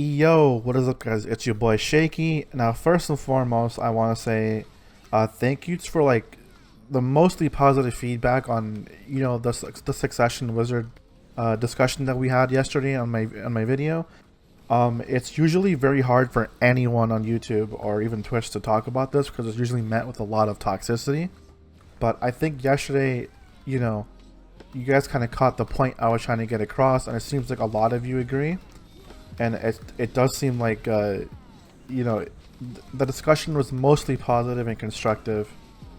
Yo, what is up, guys? It's your boy Shaky. Now, first and foremost, I want to say thank you for the mostly positive feedback on the Succession Wizard discussion that we had yesterday on my video. It's usually very hard for anyone on YouTube or even Twitch to talk about this because it's usually met with a lot of toxicity. But I think yesterday, you guys kind of caught the point I was trying to get across, and it seems like a lot of you agree. And it does seem like, the discussion was mostly positive and constructive,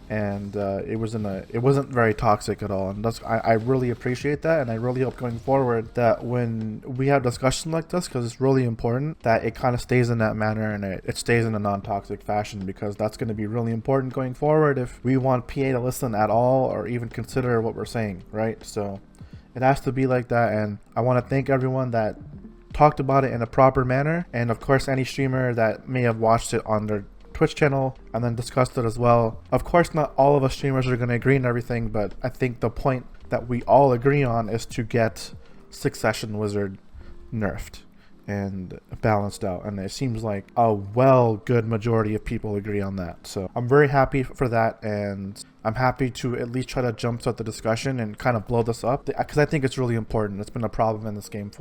and it wasn't very toxic at all. And I really appreciate that, and I really hope going forward that when we have discussion like this, because it's really important that it kind of stays in that manner and it stays in a non-toxic fashion, because that's going to be really important going forward if we want PA to listen at all or even consider what we're saying, right? So it has to be like that, and I want to thank everyone that talked about it in a proper manner, and of course any streamer that may have watched it on their Twitch channel and then discussed it as well. Of course, not all of us streamers are going to agree on everything, but I think the point that we all agree on is to get Succession Wizard nerfed and balanced out, and it seems like a good majority of people agree on that. So I'm very happy for that, and I'm happy to at least try to jumpstart the discussion and kind of blow this up, because I think it's really important. It's been a problem in this game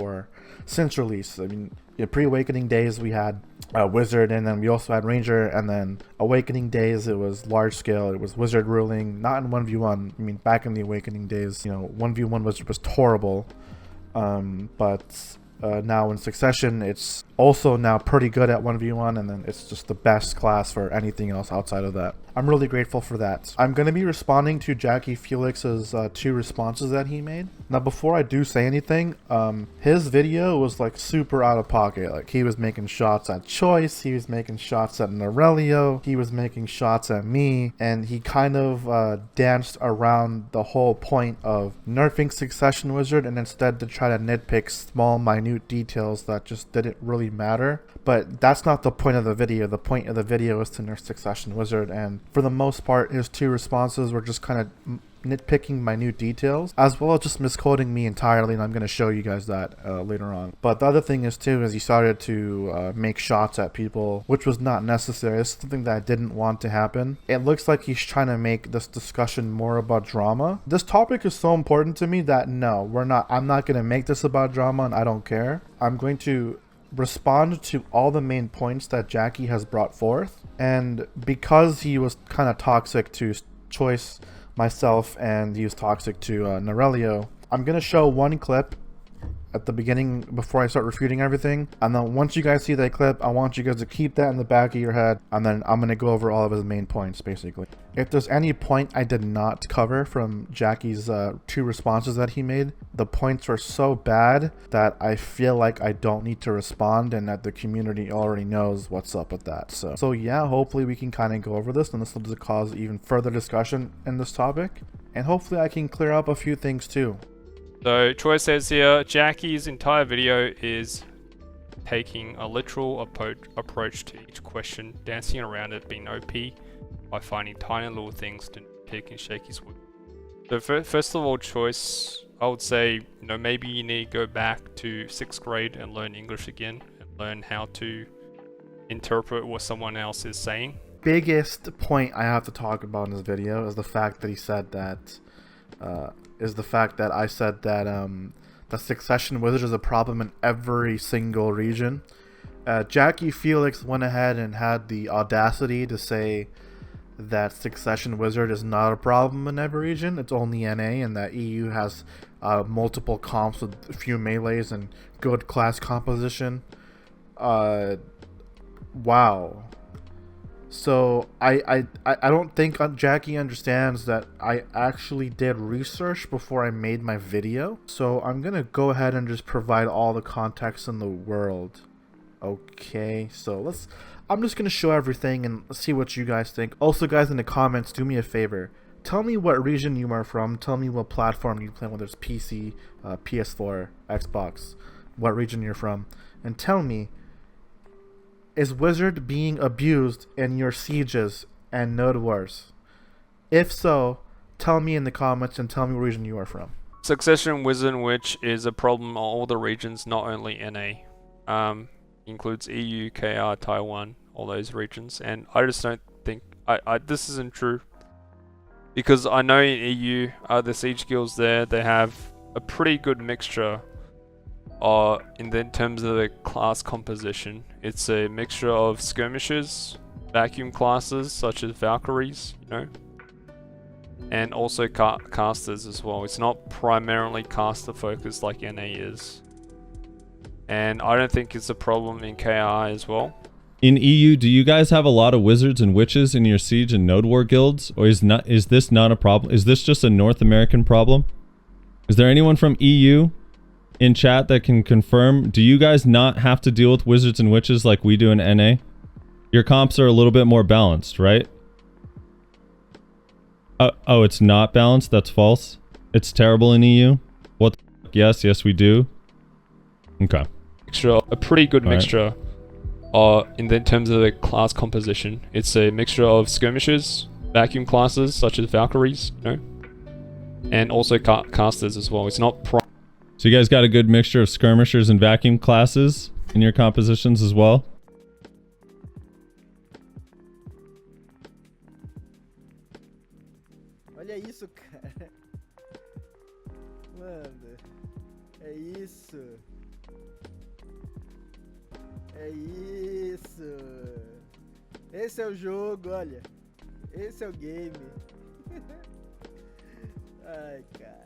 since release. I mean, in pre-Awakening days we had Wizard, and then we also had Ranger, and then Awakening days it was large scale. It was Wizard ruling, not in 1v1. I mean, back in the Awakening days, 1v1 was horrible. But now in Succession, it's also now pretty good at 1v1, and then it's just the best class for anything else outside of that. I'm really grateful for that. I'm going to be responding to Jackie Felix's 2 responses that he made. Now, before I do say anything, his video was like super out of pocket. Like, he was making shots at Choice, he was making shots at Norelio, he was making shots at me, and he kind of danced around the whole point of nerfing Succession Wizard, and instead to try to nitpick small, minute details that just didn't really matter. But that's not the point of the video. The point of the video is to nerf Succession Wizard, and for the most part his 2 responses were just kind of nitpicking minute details, as well as just misquoting me entirely, and I'm going to show you guys that later on. But the other thing is he started to make shots at people, which was not necessary. It's something that I didn't want to happen. It looks like he's trying to make this discussion more about drama. This topic is so important to me that no, I'm not going to make this about drama, and I don't care. I'm going to respond to all the main points that Jackie has brought forth, and because he was kind of toxic to Choice, myself, and he was toxic to Norelio, I'm gonna show one clip at the beginning before I start refuting everything, and then once you guys see that clip, I want you guys to keep that in the back of your head, and then I'm gonna go over all of his main points basically. If there's any point I did not cover from Jackie's 2 responses that he made, the points were so bad that I feel like I don't need to respond, and that the community already knows what's up with that. So yeah, hopefully we can kind of go over this, and this will cause even further discussion in this topic, and hopefully I can clear up a few things too. So Troy says here, Jackie's entire video is taking a literal approach to each question, dancing around it, being OP by finding tiny little things to pick in Shaky's wood. So first of all, Choice, I would say, maybe you need to go back to 6th grade and learn English again, and learn how to interpret what someone else is saying. Biggest point I have to talk about in this video is the fact that he said that I said that the Succession Wizard is a problem in every single region. Jackie Felix went ahead and had the audacity to say that Succession Wizard is not a problem in every region. It's only NA, and that EU has multiple comps with a few melees and good class composition. Wow. So I don't think Jackie understands that I actually did research before I made my video. So I'm gonna go ahead and just provide all the context in the world. Okay, so I'm just gonna show everything and see what you guys think. Also, guys, in the comments, do me a favor. Tell me what region you are from. Tell me what platform you play, whether it's PC, PS4, Xbox, what region you're from, and tell me, is Wizard being abused in your sieges and node wars? If so, tell me in the comments and tell me what region you are from. Succession Wizard, which is a problem in all the regions, not only NA. includes EU, KR, Taiwan, all those regions, and I just don't think this isn't true. Because I know in EU, the siege guilds there, they have a pretty good mixture in terms of the class composition. It's a mixture of skirmishers, vacuum classes such as Valkyries, you know, and also casters as well. It's not primarily caster focused like NA is. And I don't think it's a problem in KI as well. In EU, do you guys have a lot of wizards and witches in your siege and node war guilds, or is this not a problem? Is this just a North American problem? Is there anyone from EU in chat that can confirm? Do you guys not have to deal with wizards and witches like we do in NA? Your comps are a little bit more balanced, right? Oh, it's not balanced? That's false. It's terrible in EU? What the fuck? Yes, we do. Okay. A pretty good mixture. In terms of the class composition, it's a mixture of skirmishers, vacuum classes such as Valkyries, you know, and also casters as well. It's not so you guys got a good mixture of skirmishers and vacuum classes in your compositions as well? Olha isso, cara. Mano, é isso. É isso. Esse é o jogo, olha. Esse é o game. Ai, cara.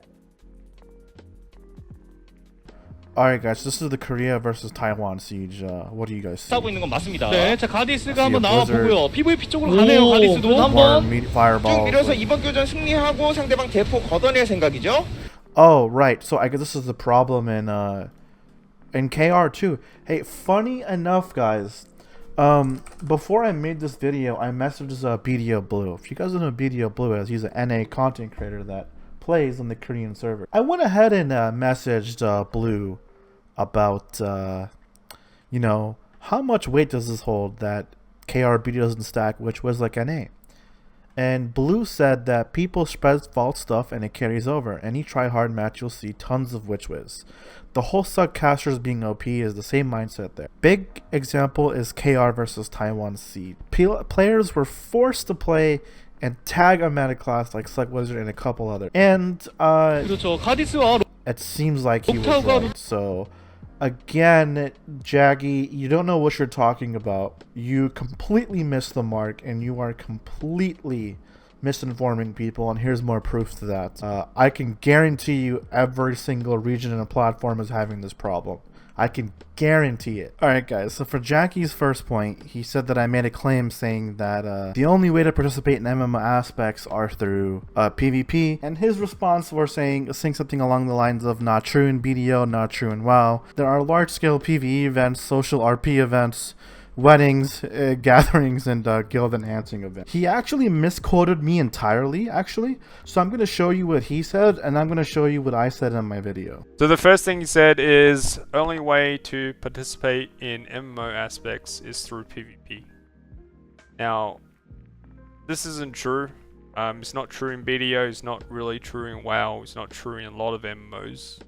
Alright guys, this is the Korea versus Taiwan siege. What do you guys see? 하고 있는 건 맞습니다. 네, 자 가디스가 See 한번 a 나와 blizzard. 보고요. PVP 쪽으로 가네요. 가디스도 More 한번. fireball. 쭉 밀어서 이번 교전 승리하고 상대방 대포 걷어낼 생각이죠. Oh, right. So I guess this is the problem in KR too. Hey, funny enough, guys. Before I made this video, I messaged BDO Blue. If you guys don't know BDO Blue is, he's an NA content creator that plays on the Korean server. I went ahead and messaged Blue about, you know, how much weight does this hold that KR BDO doesn't stack, which was like NA. And Blue said that people spread false stuff and it carries over. Any try-hard match you'll see tons of Witch Wiz. The whole suck casters being OP is the same mindset there. Big example is KR versus Taiwan Seed. Players were forced to play and tag a meta class like Suck Wizard and a couple other. And 그렇죠. 가디스와 it seems like he was right. So again, Jaggy, you don't know what you're talking about. You completely missed the mark and you are completely misinforming people, and here's more proof to that. I can guarantee you every single region and platform is having this problem. I can guarantee it. Alright guys, so for Jackie's first point, he said that I made a claim saying that the only way to participate in MMO aspects are through PvP, and his response was saying something along the lines of not true in BDO, not true in WoW. There are large-scale PvE events, social RP events, weddings, gatherings, and guild enhancing events. He actually misquoted me entirely, actually. So I'm going to show you what he said, and I'm going to show you what I said in my video. So the first thing he said is only way to participate in MMO aspects is through PvP. Now, this isn't true. It's not true in BDO, it's not really true in WoW, it's not true in a lot of MMOs.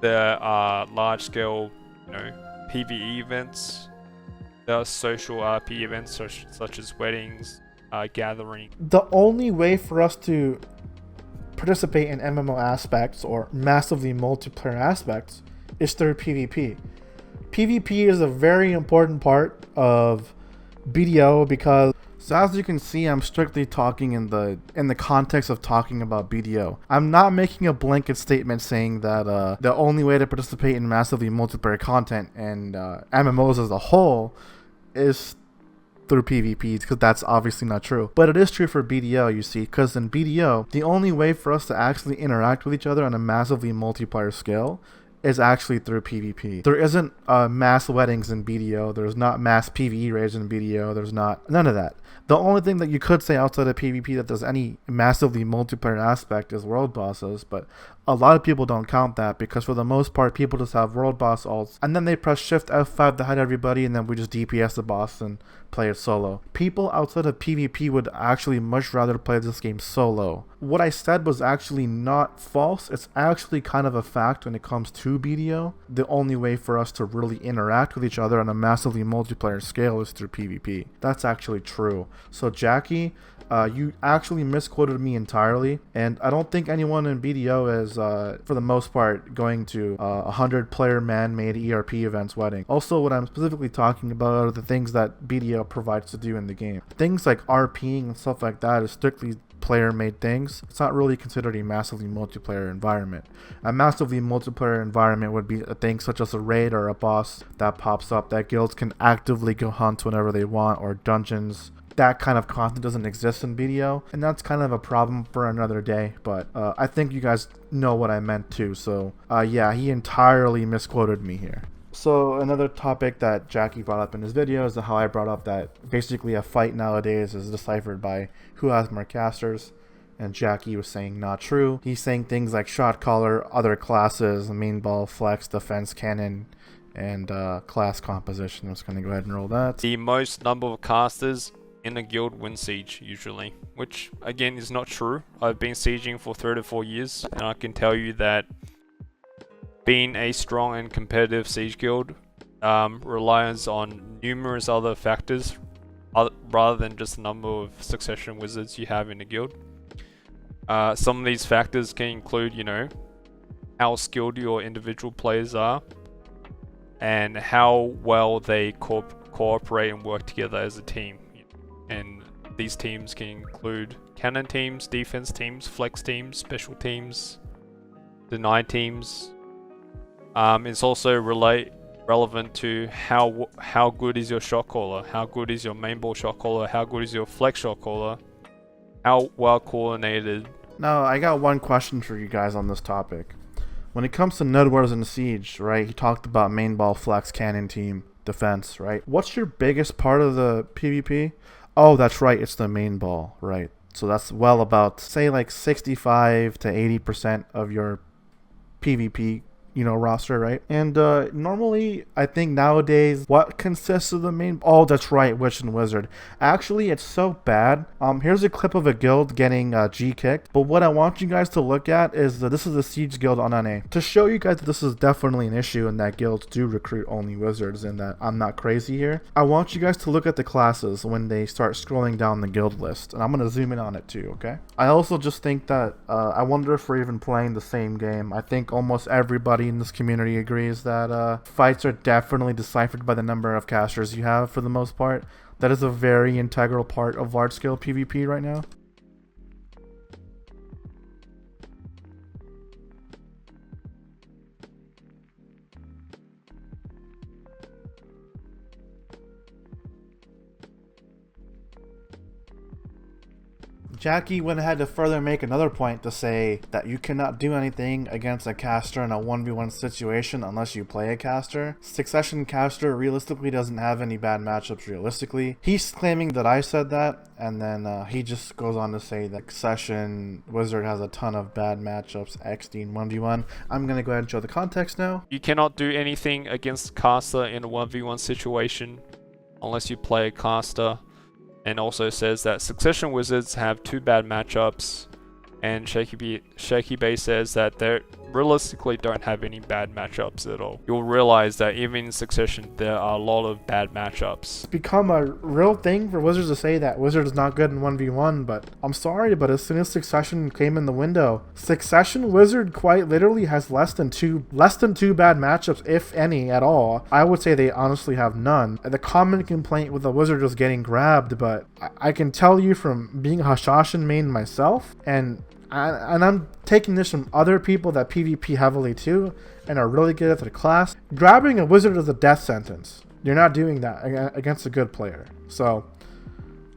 There are large-scale, you know, PvE events. There are social RP events such as weddings, gathering. The only way for us to participate in MMO aspects or massively multiplayer aspects is through PvP. PvP is a very important part of BDO because, so as you can see, I'm strictly talking in the context of talking about BDO. I'm not making a blanket statement saying that the only way to participate in massively multiplayer content and MMOs as a whole is through PvP, because that's obviously not true. But it is true for BDO, you see, because in BDO, the only way for us to actually interact with each other on a massively multiplayer scale is actually through PvP. There isn't mass weddings in BDO. There's not mass PvE raids in BDO. There's not none of that. The only thing that you could say outside of PvP that there's any massively multiplayer aspect is world bosses, but a lot of people don't count that because for the most part, people just have world boss ults and then they press shift F5 to hide everybody and then we just DPS the boss and play it solo. People outside of PvP would actually much rather play this game solo. What I said was actually not false. It's actually kind of a fact when it comes to BDO. The only way for us to really interact with each other on a massively multiplayer scale is through PvP. That's actually true. So Jackie, you actually misquoted me entirely, and I don't think anyone in BDO is, for the most part, going to 100-player man-made ERP events wedding. Also, what I'm specifically talking about are the things that BDO provides to do in the game. Things like RPing and stuff like that is strictly player-made things. It's not really considered a massively multiplayer environment. A massively multiplayer environment would be a thing such as a raid or a boss that pops up that guilds can actively go hunt whenever they want, or dungeons. That kind of content doesn't exist in BDO, and that's kind of a problem for another day, but I think you guys know what I meant too, so yeah, he entirely misquoted me here. So another topic that Jackie brought up in his video is how I brought up that basically a fight nowadays is deciphered by who has more casters, and Jackie was saying not true. He's saying things like shot caller, other classes, main ball, flex, defense, cannon, and class composition. I'm just going to go ahead and roll that. The most number of casters in a guild win siege usually, which again is not true. I've been sieging for 3 to 4 years, and I can tell you that being a strong and competitive siege guild relies on numerous other factors rather than just the number of succession wizards you have in a guild. Some of these factors can include, you know, how skilled your individual players are and how well they cooperate and work together as a team. And these teams can include cannon teams, defense teams, flex teams, special teams, deny teams. It's also relevant to how good is your shot caller, how good is your main ball shot caller, how good is your flex shot caller, how well coordinated. Now, I got one question for you guys on this topic. When it comes to node wars in Siege, right, he talked about main ball, flex, cannon team, defense, right? What's your biggest part of the PvP? Oh, that's right, it's the main ball, right? So that's well about, say, like 65 to 80% of your PvP, you know, roster, right? And normally, I think nowadays, what consists of the main... Oh, that's right, Witch and Wizard. Actually, it's so bad. Here's a clip of a guild getting G kicked. But what I want you guys to look at is that this is a Siege guild on NA. To show you guys that this is definitely an issue and that guilds do recruit only wizards and that I'm not crazy here, I want you guys to look at the classes when they start scrolling down the guild list. And I'm going to zoom in on it too, okay? I also just think that, I wonder if we're even playing the same game. I think almost everybody in this community agrees that fights are definitely deciphered by the number of casters you have for the most part. That is a very integral part of large-scale PvP right now. Jackie went ahead to further make another point to say that you cannot do anything against a caster in a 1v1 situation unless you play a caster. Succession caster realistically doesn't have any bad matchups realistically. He's claiming that I said that, and then he just goes on to say that Succession Wizard has a ton of bad matchups XD in 1v1. I'm going to go ahead and show the context now. You cannot do anything against caster in a 1v1 situation unless you play a caster. And also says that Succession Wizards have 2 bad matchups, and ShakyBay says that they realistically don't have any bad matchups at all. You'll realize that even in Succession, there are a lot of bad matchups. It's become a real thing for Wizards to say that Wizard is not good in 1v1, but I'm sorry, but as soon as Succession came in the window, Succession Wizard quite literally has less than two bad matchups, if any at all. I would say they honestly have none. The common complaint with the Wizard was getting grabbed, but I can tell you from being a Hashashin main myself, and I'm taking this from other people that PvP heavily too and are really good at their class. Grabbing a wizard is a death sentence. You're not doing that against a good player. So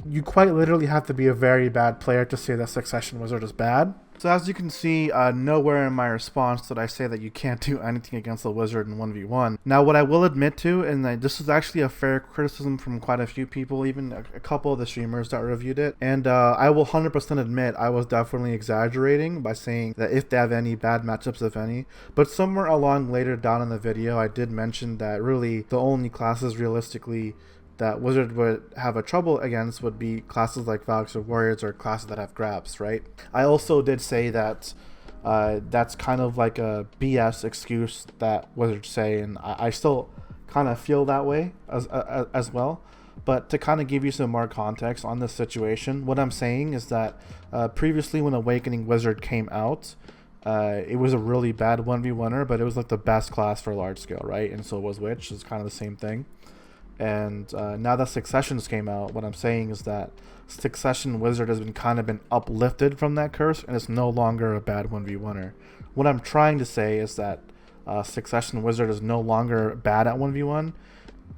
you quite literally have to be a very bad player to say that Succession Wizard is bad. So as you can see, nowhere in my response did I say that you can't do anything against a wizard in 1v1. Now what I will admit to, and this is actually a fair criticism from quite a few people, even a couple of the streamers that reviewed it, and I will 100% admit I was definitely exaggerating by saying that if they have any bad matchups, if any, but somewhere along later down in the video I did mention that really the only classes realistically that Wizard would have a trouble against would be classes like Valks or Warriors or classes that have grabs, right? I also did say that that's kind of like a BS excuse that Wizards say, and I still kind of feel that way as well. But to kind of give you some more context on this situation, what I'm saying is that previously when Awakening Wizard came out, it was a really bad 1v1er, but it was like the best class for large scale, right? And so was Witch, it's kind of the same thing. And now that Successions came out, what I'm saying is that Succession Wizard has been uplifted from that curse, and it's no longer a bad 1v1er. What I'm trying to say is that Succession Wizard is no longer bad at 1v1,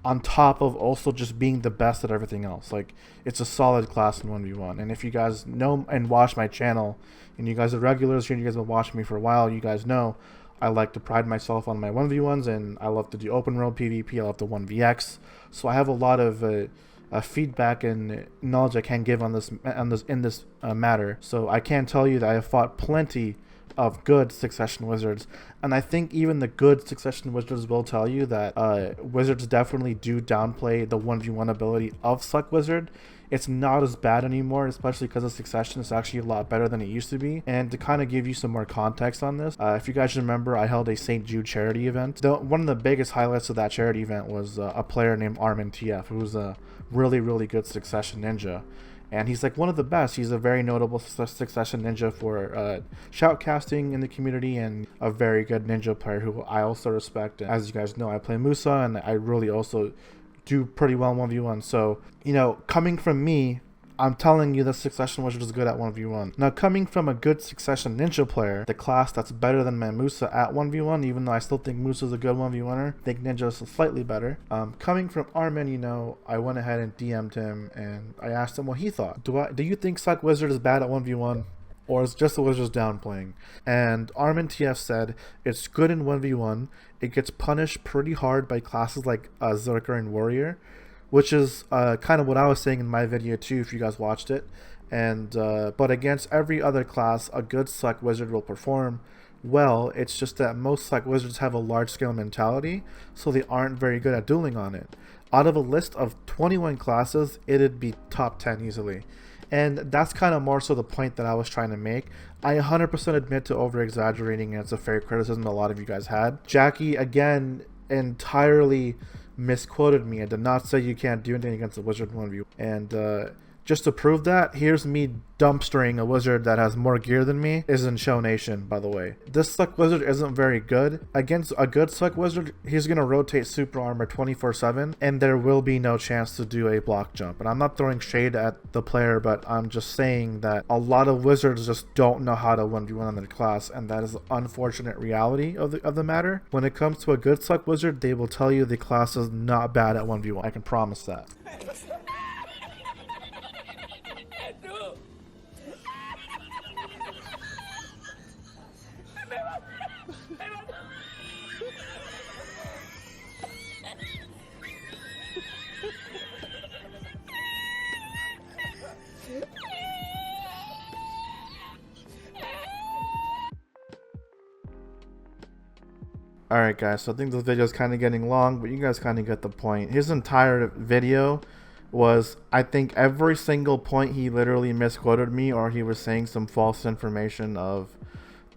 on top of also just being the best at everything else. Like, it's a solid class in 1v1. And if you guys know and watch my channel, and you guys are regulars here and you guys have watched me for a while, you guys know I like to pride myself on my 1v1s, and I love to do open world PvP. I love to 1vx. So I have a lot of feedback and knowledge I can give on this matter. So I can tell you that I have fought plenty of good Succession Wizards, and I think even the good Succession Wizards will tell you that Wizards definitely do downplay the 1v1 ability of Suck Wizard. It's not as bad anymore, especially because of Succession. It's actually a lot better than it used to be. And to kind of give you some more context on this, if you guys remember, I held a St. Jude charity event. One of the biggest highlights of that charity event was a player named Armin TF, who was a really, really good Succession ninja. And he's like one of the best. He's a very notable Succession ninja for shoutcasting in the community, and a very good ninja player who I also respect. And as you guys know, I play Musa, and I really also do pretty well in 1v1. So, you know, coming from me, I'm telling you that Succession Wizard is good at 1v1. Now, coming from a good Succession Ninja player, the class that's better than my Musa at 1v1, even though I still think Musa's a good 1v1er, I think Ninja is slightly better. Coming from Armin, you know, I went ahead and DM'd him, and I asked him what he thought. Do you think Suck Wizard is bad at 1v1? Or is just the Wizards downplaying? And Armin TF said, it's good in 1v1. It gets punished pretty hard by classes like Zerker and Warrior, which is kind of what I was saying in my video too, if you guys watched it. And but against every other class, a good Suck Wizard will perform well. It's just that most Suck Wizards have a large scale mentality, so they aren't very good at dueling on it. Out of a list of 21 classes, it'd be top 10 easily. And that's kind of more so the point that I was trying to make. I 100% admit to over-exaggerating, and it's a fair criticism that a lot of you guys had. Jackie, again, entirely misquoted me. I did not say you can't do anything against the Wizard 1v1. And just to prove that, here's me dumpstering a Wizard that has more gear than me. Is in Show Nation, by the way. This Suck Wizard isn't very good. Against a good Suck Wizard, he's going to rotate Super Armor 24/7, and there will be no chance to do a block jump. And I'm not throwing shade at the player, but I'm just saying that a lot of Wizards just don't know how to 1v1 on their class, and that is the unfortunate reality of the matter. When it comes to a good Suck Wizard, they will tell you the class is not bad at 1v1. I can promise that. Alright guys, so I think this video is kind of getting long, but you guys kind of get the point. His entire video was, I think every single point he literally misquoted me, or he was saying some false information of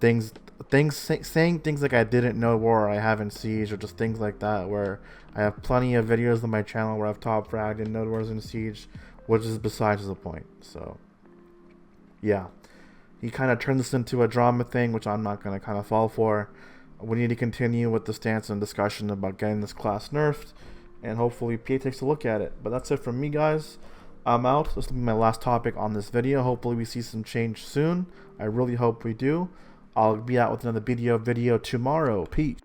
saying things like I didn't know war, or I haven't Siege, or just things like that, where I have plenty of videos on my channel where I've top fragged and Node Wars in Siege, which is besides the point. So yeah, he kind of turned this into a drama thing, which I'm not going to kind of fall for. We need to continue with the stance and discussion about getting this class nerfed, and hopefully PA takes a look at it. But that's it from me, guys. I'm out. This will be my last topic on this video. Hopefully we see some change soon. I really hope we do. I'll be out with another BDO video tomorrow. Peace.